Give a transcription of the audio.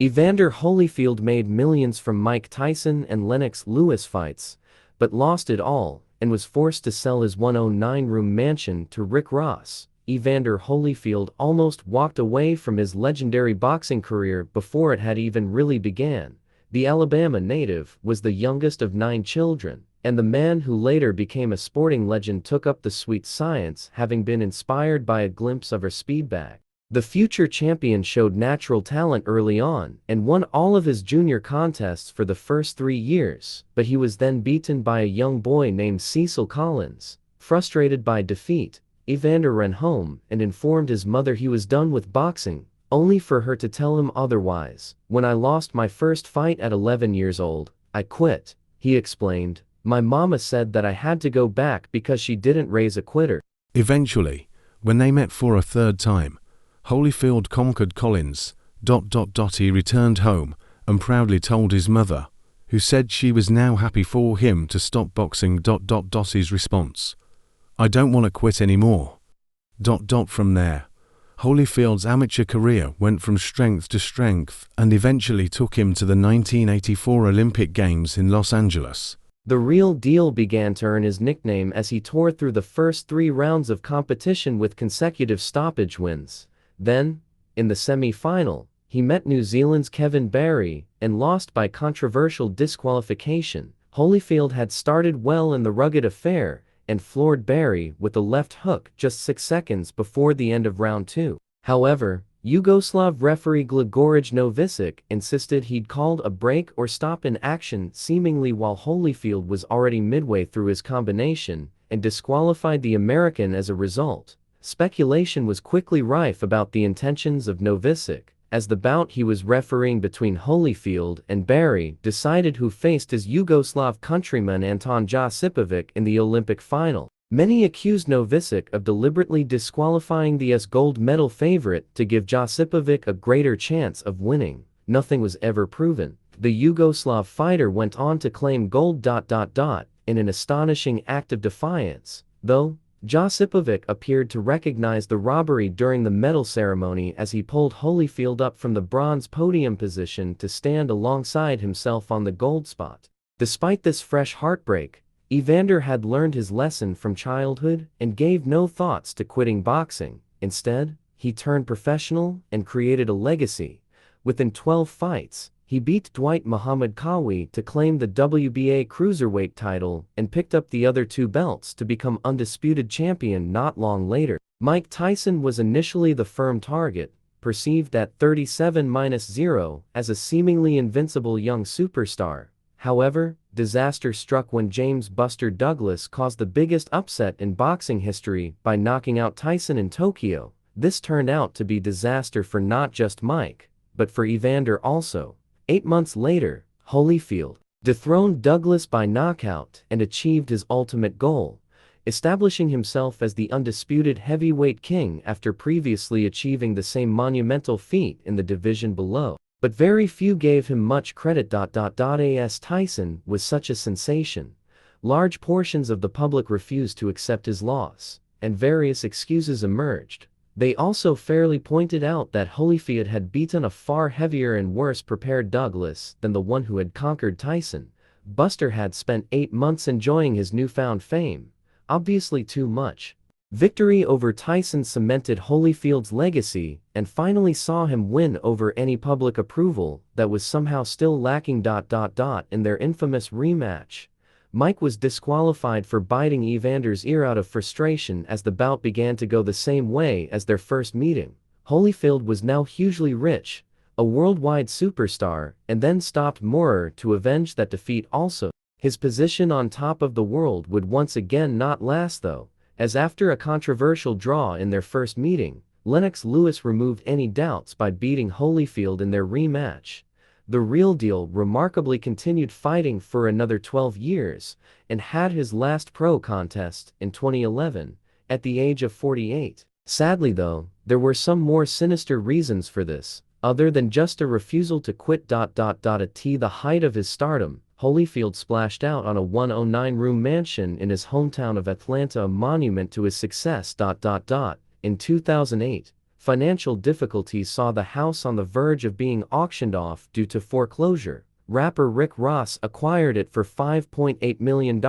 Evander Holyfield made millions from Mike Tyson and Lennox Lewis fights, but lost it all and was forced to sell his 109-room mansion to Rick Ross. Evander Holyfield almost walked away from his legendary boxing career before it had even really began. The Alabama native was the youngest of 9 children, and the man who later became a sporting legend took up the sweet science, having been inspired by a glimpse of her speed bag. The future champion showed natural talent early on and won all of his junior contests for the first 3 years, but he was then beaten by a young boy named Cecil Collins. Frustrated by defeat, Evander ran home and informed his mother he was done with boxing, only for her to tell him otherwise. "When I lost my first fight at 11 years old, I quit," he explained. "My mama said that I had to go back because she didn't raise a quitter." Eventually, when they met for a third time, Holyfield conquered Collins. He returned home and proudly told his mother, who said she was now happy for him to stop boxing. His response: "I don't want to quit anymore." From there, Holyfield's amateur career went from strength to strength and eventually took him to the 1984 Olympic Games in Los Angeles. The real deal began to earn his nickname as he tore through the first 3 rounds of competition with consecutive stoppage wins. Then, in the semi-final, he met New Zealand's Kevin Barry and lost by controversial disqualification. Holyfield had started well in the rugged affair and floored Barry with a left hook just 6 seconds before the end of round 2. However, Yugoslav referee Gligorij Novicic insisted he'd called a break or stop in action seemingly while Holyfield was already midway through his combination and disqualified the American as a result. Speculation was quickly rife about the intentions of Novicic, as the bout he was refereeing between Holyfield and Barry decided who faced his Yugoslav countryman Anton Josipovic in the Olympic final. Many accused Novicic of deliberately disqualifying the gold medal favorite to give Josipovic a greater chance of winning. Nothing was ever proven. The Yugoslav fighter went on to claim gold. In an astonishing act of defiance, though, Josipovic appeared to recognize the robbery during the medal ceremony as he pulled Holyfield up from the bronze podium position to stand alongside himself on the gold spot. Despite this fresh heartbreak, Evander had learned his lesson from childhood and gave no thoughts to quitting boxing. Instead, he turned professional and created a legacy. Within 12 fights, he beat Dwight Muhammad Qawi to claim the WBA cruiserweight title and picked up the other 2 belts to become undisputed champion not long later. Mike Tyson was initially the firm target, perceived at 37-0 as a seemingly invincible young superstar. However, disaster struck when James "Buster" Douglas caused the biggest upset in boxing history by knocking out Tyson in Tokyo. This turned out to be disaster for not just Mike, but for Evander also. 8 months later, Holyfield dethroned Douglas by knockout and achieved his ultimate goal, establishing himself as the undisputed heavyweight king after previously achieving the same monumental feat in the division below. But very few gave him much credit. As Tyson was such a sensation, large portions of the public refused to accept his loss, and various excuses emerged. They also fairly pointed out that Holyfield had beaten a far heavier and worse prepared Douglas than the one who had conquered Tyson. Buster had spent 8 months enjoying his newfound fame, obviously too much. Victory over Tyson cemented Holyfield's legacy and finally saw him win over any public approval that was somehow still lacking. In their infamous rematch, Mike was disqualified for biting Evander's ear out of frustration as the bout began to go the same way as their first meeting. Holyfield was now hugely rich, a worldwide superstar, and then stopped Moorer to avenge that defeat also. His position on top of the world would once again not last though, as after a controversial draw in their first meeting, Lennox Lewis removed any doubts by beating Holyfield in their rematch. The real deal remarkably continued fighting for another 12 years and had his last pro contest in 2011 at the age of 48. Sadly though, there were some more sinister reasons for this, other than just a refusal to quit. At the height of his stardom, Holyfield splashed out on a 109-room mansion in his hometown of Atlanta, a monument to his success. In 2008, Financial difficulties saw the house on the verge of being auctioned off due to foreclosure. Rapper Rick Ross acquired it for $5.8 million.